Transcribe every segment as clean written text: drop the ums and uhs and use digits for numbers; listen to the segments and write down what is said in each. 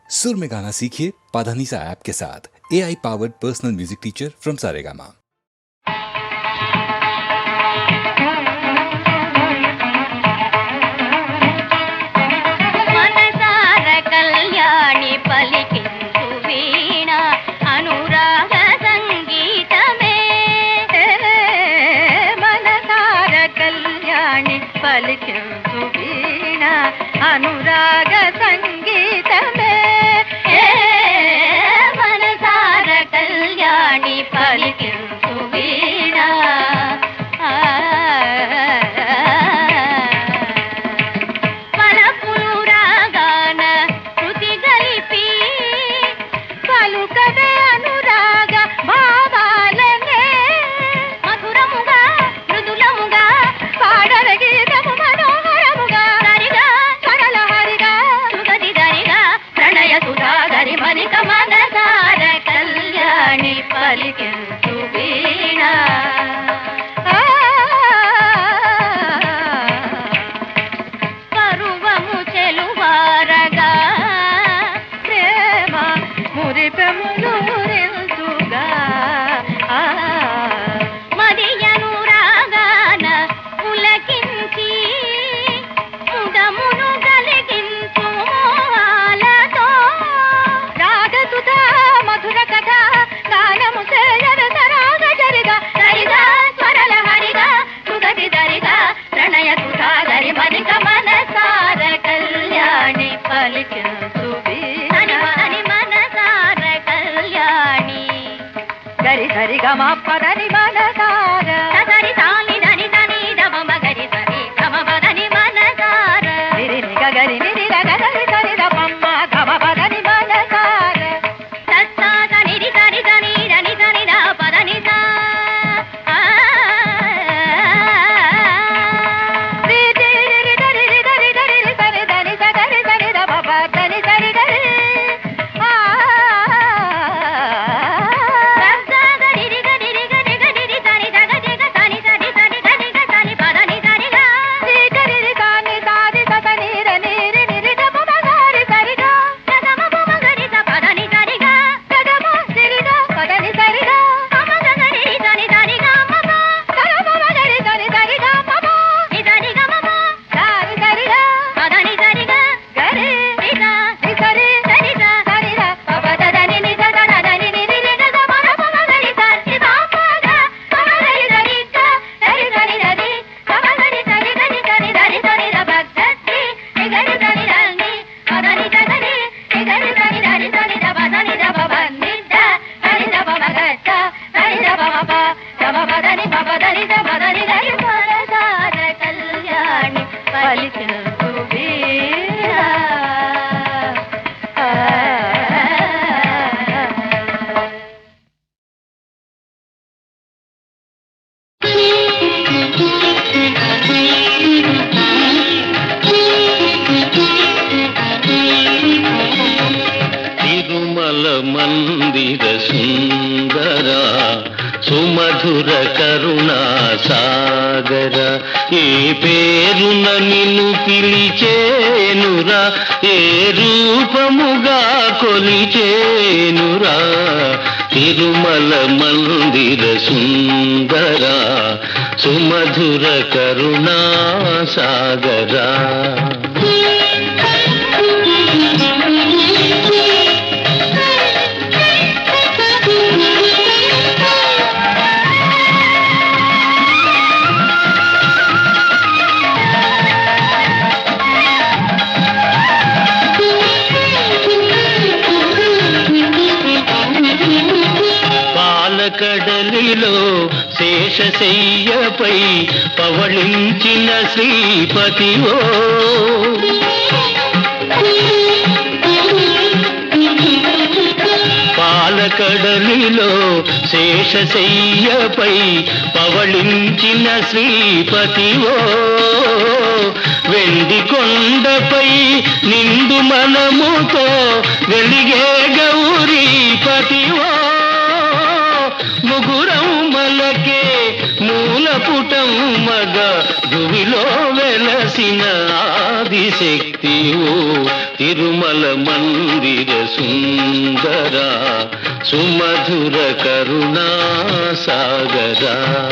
सुर में गाना सीखिए पाधानीसा ऐप के साथ। AI powered personal music teacher from Saregama. అనురాగ సంగీతమే మనసార కళ్యాణి పలికించు వీణ పలపులు రాగాన శృతి గలిపి పలుకవే అనురాగ భావాలనే మధురముగా మృదులముగా పాడర గీతము మనోహరముగా మనిక మనసార కళ్యాణి పలికించు వీణ పరువము చెలువారగా ప్రేమ మురిపెములు మురించుగా మదియను రాగాన పులకించి ముదమును కలిగించు మధుర కథ గానము చేయర సరాగ జరిగా సరిగా స్వరల హరిగా సుగతి దరిగా ప్రణయ సుధాగరి మనిక మనసార కళ్యాణి పలికించు అని మనసార కళ్యాణి గరి సరిగా మాపదని మనసార సరి తాని దని దని దమ గరి సరి గమ పదని మనసార నిరి నిగ గరి నిరి గ గరి సరి దమ్మ గమ పదని మనసార మందిర సుందర సుమధుర కరుణా సాగర ఏ పేరున నిన్ను పిలిచేనురా ఏ రూపముగా కొలిచేనురా తిరుమల మందిర సుందర సుమధుర కరుణా సాగరా కడలిలో శేషశయ్యపై పవళించిన శ్రీపతివో పాలకడలిలో శేషశయ్యపై పవళించిన శ్రీపతివో వెండి కొండపై నిండు మనముతో వెలిగే గౌరీపతివో ముగురం మలకే మూలపుటం మగ భువిలో వెలసిన ఆదిశక్తివో తిరుమల మందిర సుందర సుమధుర కరుణా సాగరా.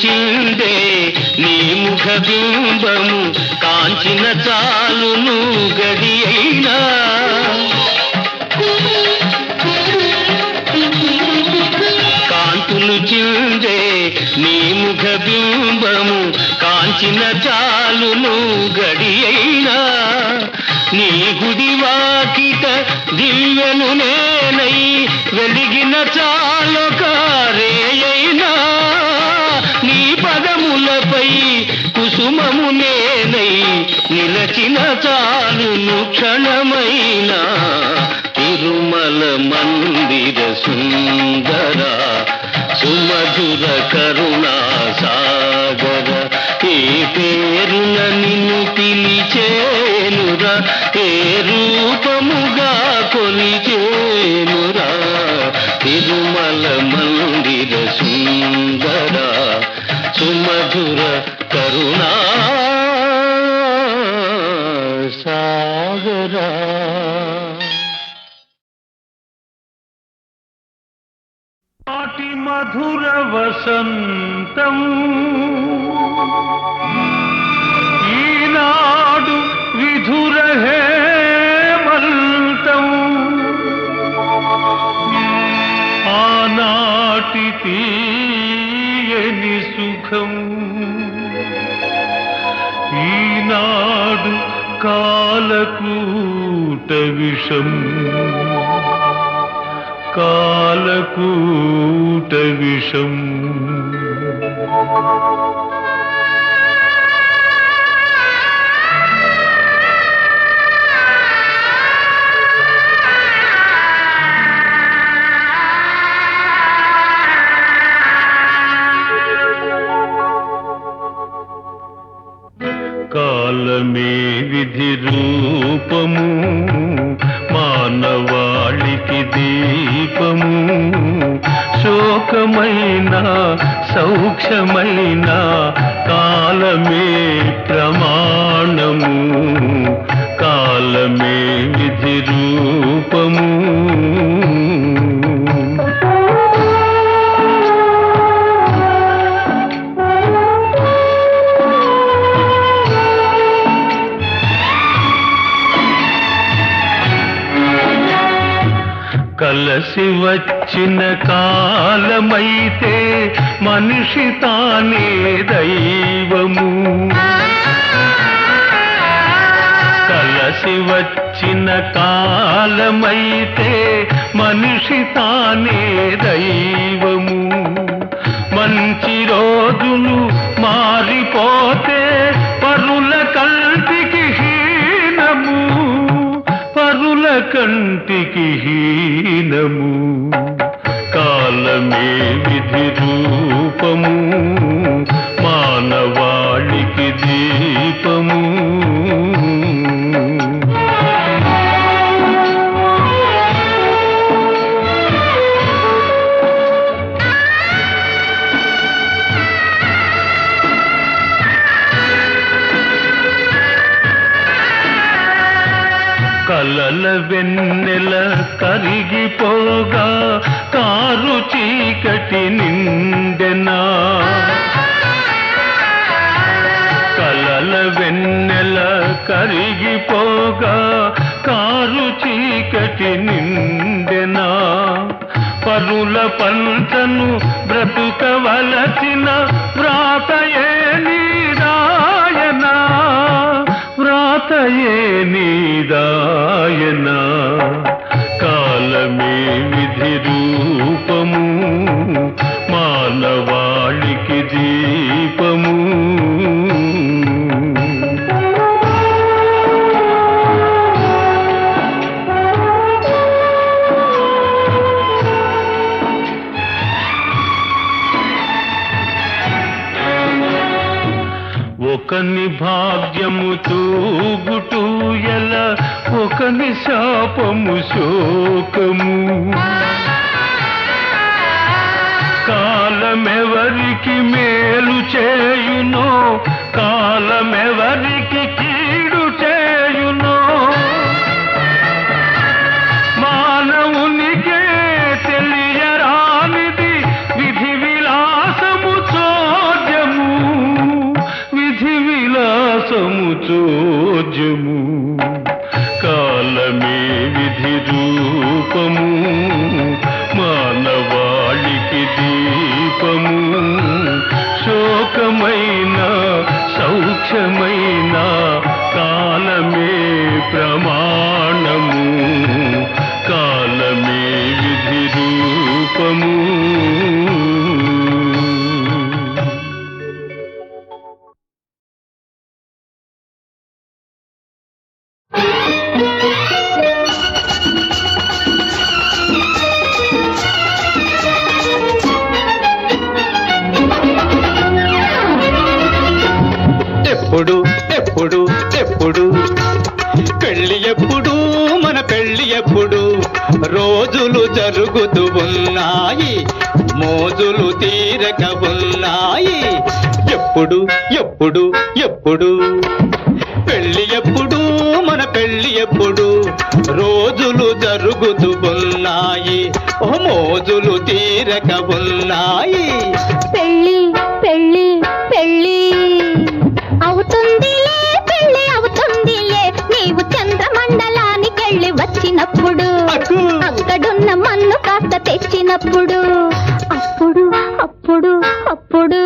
చిందే నీ ముఖ బింబము కాంచిన చాలును గడి అయినా. కాంతులు చిందే నీ ముఖ బింబము కాంచిన చాలును గడి అయినా. నీ గుడి వాకిట దివ్యను నేనై వెలిగిన చాలొక రేయైనా. నీ పదములపై కుసుమము నేనై నిలచిన చాలును క్షణమైన. తిరుమల మందిర సుందర సుమధుర కరుణా సాగర. ఏ పేరున నిన్ను పిలిచేనురా, ఏ రూపముగా కొలిచేనురా. తిరుమల మందిర సుందర సుమధుర కరుణా సాగరా. నాటి మధుర వసంతం ఈనాడు విధుర హేమంతం. ఆనాటి తీయని సుఖం ఈనాడు కాలకూట విషం. కాలకూట విషం. కాలమే విధి రూపము మానవాళికి దీపము. శోకమైన సౌఖ్యమైన కాలమే ప్రమాణము. కాలమే విధి రూపము. కలసి వచ్చిన కాలమైతే మనిషి తానే దైవము. కలసి వచ్చిన కాలమైతే మనిషి తానే దైవము. మంచి రోజులు మారిపోతే పరుల కంటికి హీనము. పరుల కంటికి హీనము. కాలమే విధి రూపము మానవాళికి దీపము. కలల వెన్నెల కరిగిపోగా కారు చీకటి నిండెనా. కలల వెన్నెల కరిగిపోగా కారు చీకటి నిండెనా. పరుల పంటను బ్రతుకవలసిన వ్రాతయే నీరాయనా. వ్రాతయే నీరాయనా. కాలమే విధి రూపము మానవాళికి దీపము. ఒకని భాగ్యము తూగుటూ ఎలా ఒకని శాపము శోకము కాలమెవరికి మేలు చేయునో కాలమెవరికి కీడు చేయునో మానవునికే తెలియరానిది విధి విలాసము చోద్యము విధి విలాసము చోద్యము కాలమే విధి రూపము మానవాళికి దీపము శోకమైన సౌఖ్యమైన కాలమే ప్రమాణము కాలమే విధి రూపము ఎప్పుడు ఎప్పుడు ఎప్పుడు పెళ్ళి ఎప్పుడు మన పెళ్ళి ఎప్పుడు రోజులు జరుగుతూ ఉన్నాయి మోజులు తీరక ఉన్నాయి ఎప్పుడు ఎప్పుడు ఎప్పుడు పెళ్ళి ఎప్పుడు మన పెళ్ళి ఎప్పుడు రోజులు జరుగుతూ ఉన్నాయి మోజులు తీరక ఉన్నాయి పెళ్ళి పెళ్ళి పెళ్ళి అవుతుందిలే పెళ్ళి అవుతుందిలే నీవు చంద్రమండలానికెళ్ళి వచ్చినప్పుడు అక్కడున్న మన్ను కాస్త తెచ్చినప్పుడు అప్పుడు అప్పుడు అప్పుడు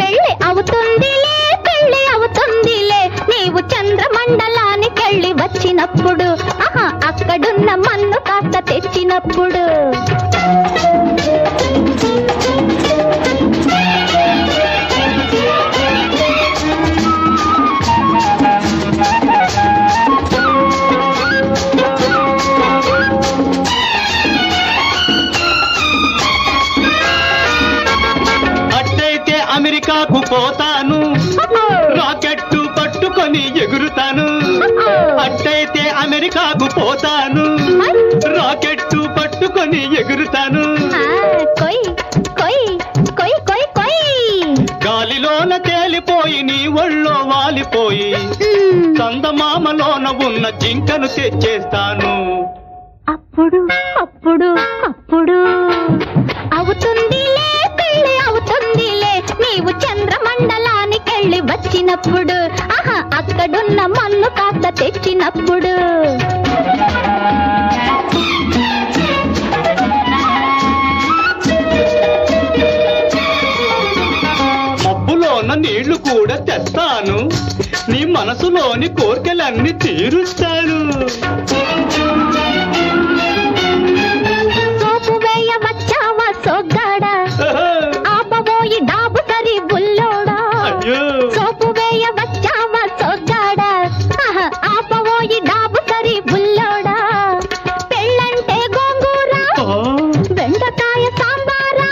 పెళ్ళి అవుతుందిలే పెళ్ళి అవుతుందిలే నీవు చంద్రమండలానికెళ్ళి వచ్చినప్పుడు అక్కడున్న మన్ను కాస్త తెచ్చినప్పుడు అమెరికాకు పోతాను రాకెట్టు పట్టుకొని ఎగురుతాను అట్టయితే అమెరికాకు పోతాను రాకెట్టు పట్టుకొని ఎగురుతాను గాలిలోన తేలిపోయి నీ ఒళ్ళో వాలిపోయి చందమామలోన ఉన్న జింకను తెచ్చేస్తాను అప్పుడు అప్పుడు అప్పుడు అవుతుందిలే పెళ్ళి అవుతుందిలే నీవు చంద్రమండలానికెళ్ళి వచ్చినప్పుడు అక్కడున్న మన్ను కాస్త తెచ్చినప్పుడు మబ్బులోన నీళ్లు కూడా తెస్తాను నీ మనసులోని కోర్కెలన్నీ తీరుస్తాను సోపు వేయ వచ్చావా సోగ్గాడా ఆపబోయి డాబు సరి బుల్లోడా సోపు వేయ వచ్చావా సోగ్గాడా ఆపబోయి డాబు సరి బుల్లోడా పెళ్ళంటే గోంగూర బెండకాయ సాంబారా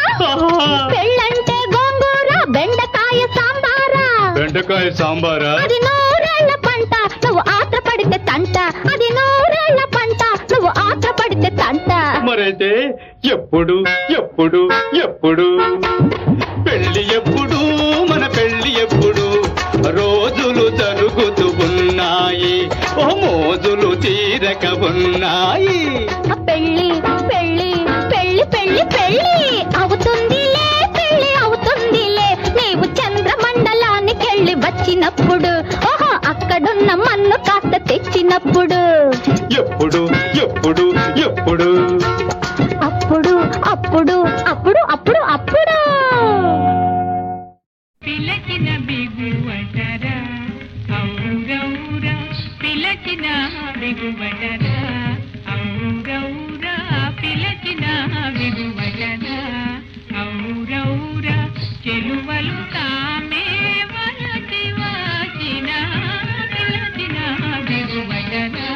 పెళ్ళంటే గోంగూర బెండకాయ సాంబారా బెండకాయ సాంబారా అది నూరేళ్ల పంట నువ్వు ఆత్ర పడితే తంట అది నూరేళ్ల పంట నువ్వు ఆత్ర పడితే తంట మరైతే ఎప్పుడు ఎప్పుడు ఎప్పుడు పెళ్ళి ఎప్పుడు మన పెళ్ళి ఎప్పుడు రోజులు జరుగుతూ ఉన్నాయి మోజులు తీరక ఉన్నాయి పెళ్ళి పెళ్ళి పెళ్ళి పెళ్ళి పెళ్ళి అవుతుందిలే పెళ్ళి అవుతుందిలే నీవు చంద్రమండలానికెళ్ళి వచ్చినప్పుడు అక్కడున్న మన్ను కాస్త తెచ్చినప్పుడు ఎప్పుడు ఎప్పుడు ఎప్పుడు అప్పుడు అప్పుడు అప్పుడు అప్పుడు అప్పుడు పిలచిన బిగువటరా ఔరౌరా పిలచిన బిగువటరా ఔరౌరా పిలచిన బిగువటరా ఔరౌరా చెలువలు తామే వలచి వాచిన పిలచిన బిగువటరా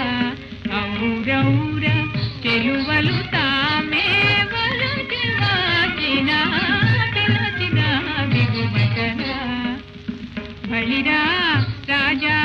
ఔరౌరా చెలువలు తామే వలచి వాచిన పిలచిన బిగువటరా బళిరా రాజా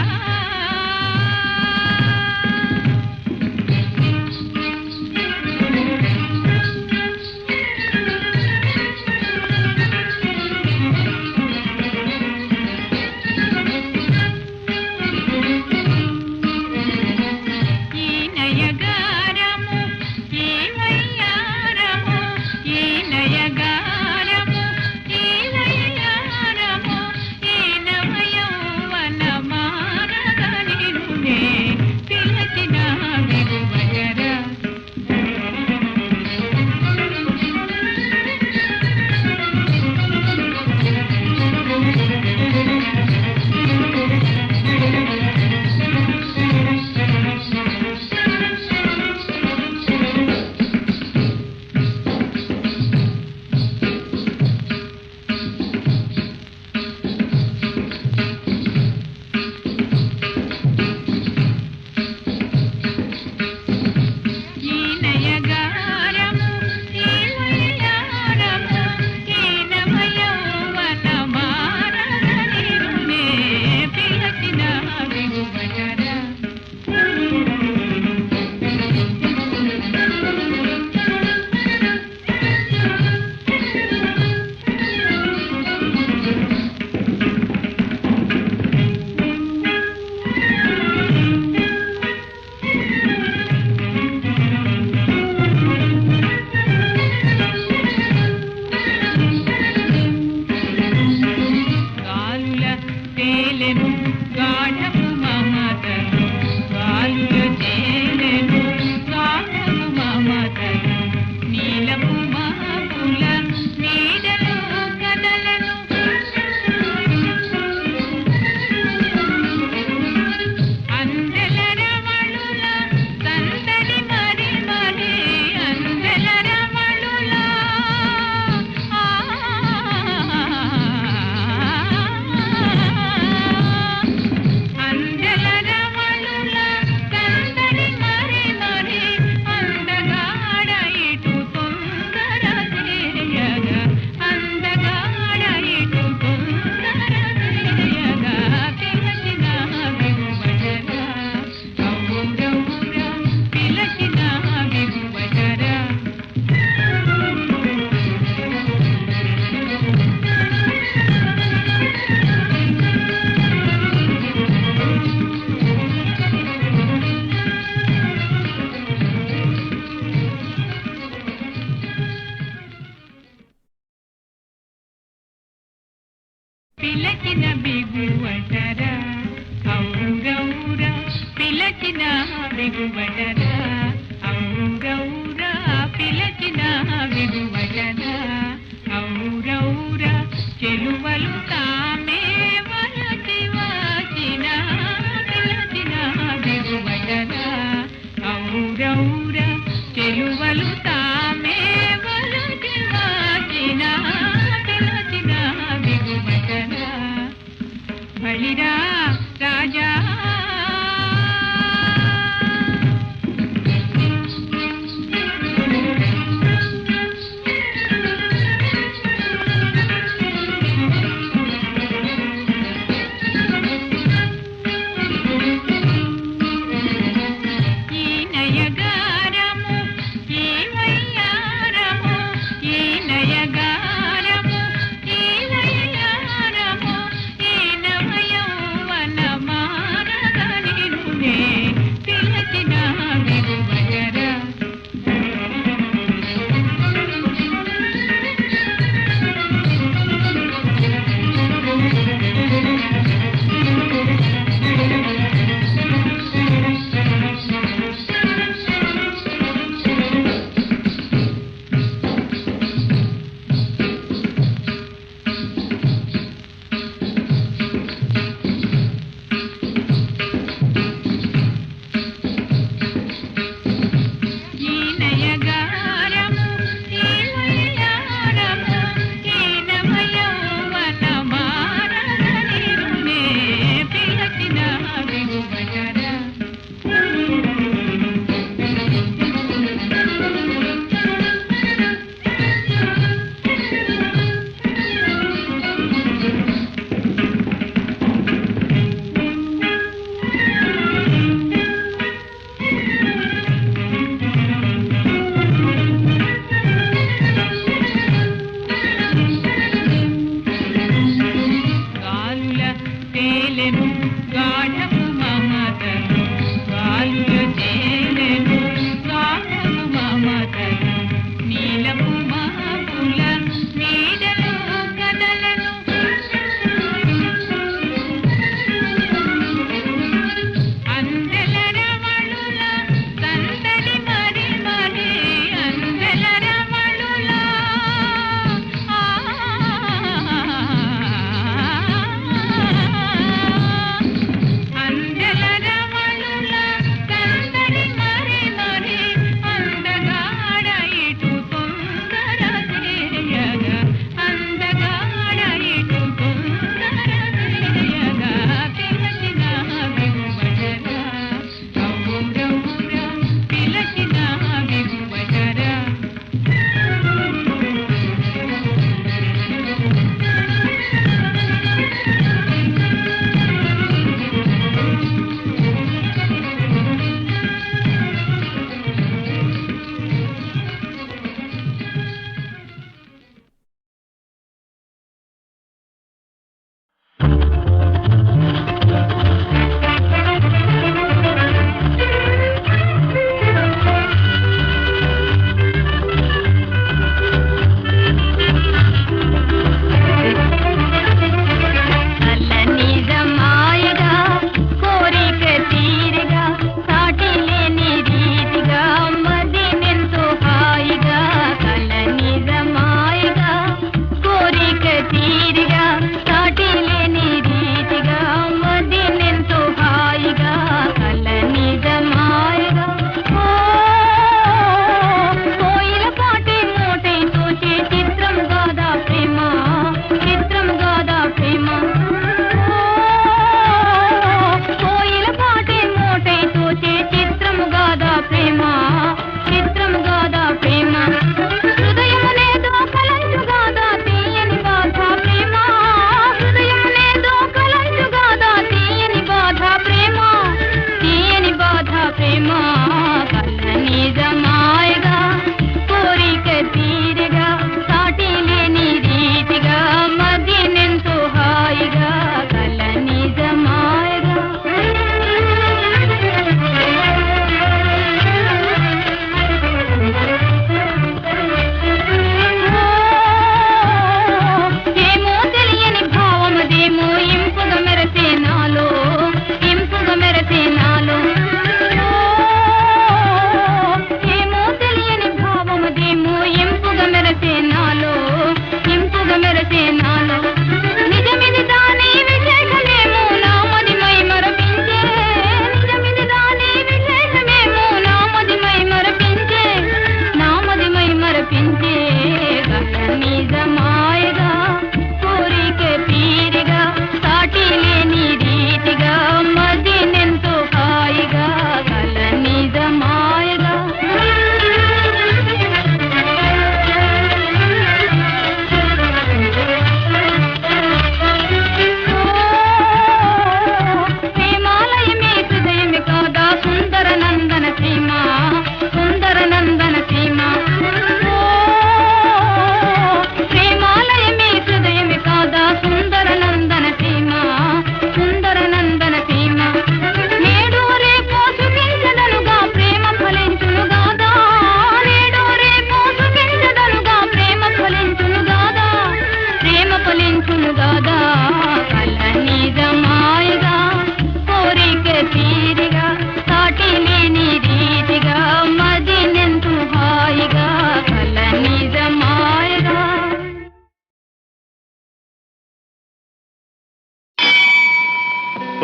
పిలచిన బిగువటరా ఔరౌరా పిలచిన బిగువటరా ఔరౌరా పిలచిన బిగువటరా ఔరౌరా చెలువలు తామే వలచి వచ్చిన పిలచిన బిగువటరా ఔరౌరా చెలువలు తామే వలచి వచ్చిన పిలచిన బిగువటరా బళిరా రాజా నయగారము ఈ వయ్యారము ఈ నవయౌవనమారగనిరునే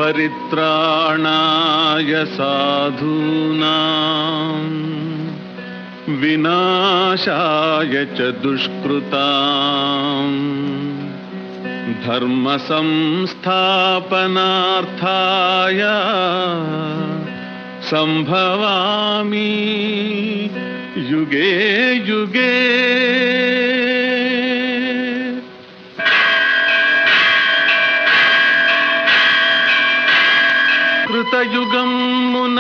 పరిత్రాణాయ సాధూనాం వినాశాయ చ దుష్కృతాం ధర్మ సంస్థాపనార్థాయ సంభవామి యుగే యుగే. కృతయుగమున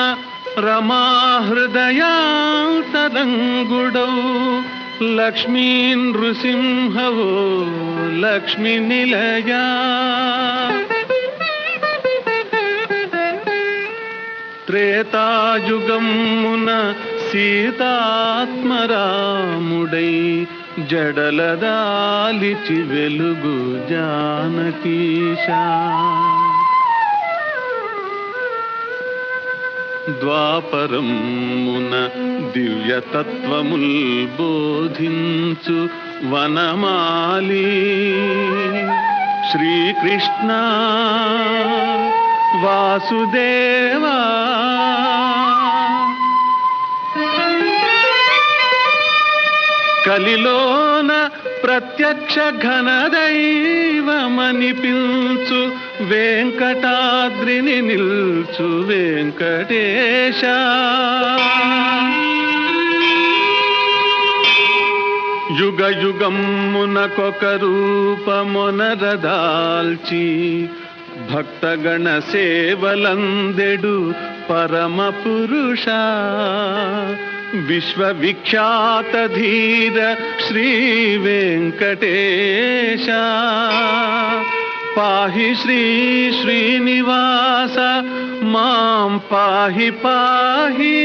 రమాహృదయాంతరంగుడౌ లక్ష్మీ నృసింహవో లక్ష్మి నిలయా. త్రేతాయుగమున సీతాత్మరాముడై జడలదాలిచి వెలుగు జానకీశా. ద్వాపరమున దివ్యతత్వముల్ బోధించు వనమాలి శ్రీకృష్ణ వాసుదేవా. కలిలోన ప్రత్యక్ష ఘనదైవమనిపించు వెంకటాద్రిని నిల్చు వెంకటేశ. యుగ యుగమునకొక రూపమొనరదాల్చి భక్తగణ సేవలందెడు పరమ పురుష. విశ్వవిఖ్యాత ధీర శ్రీ వెంకటేశ. పాహి శ్రీ శ్రీనివాస మాం పాహి పాహి.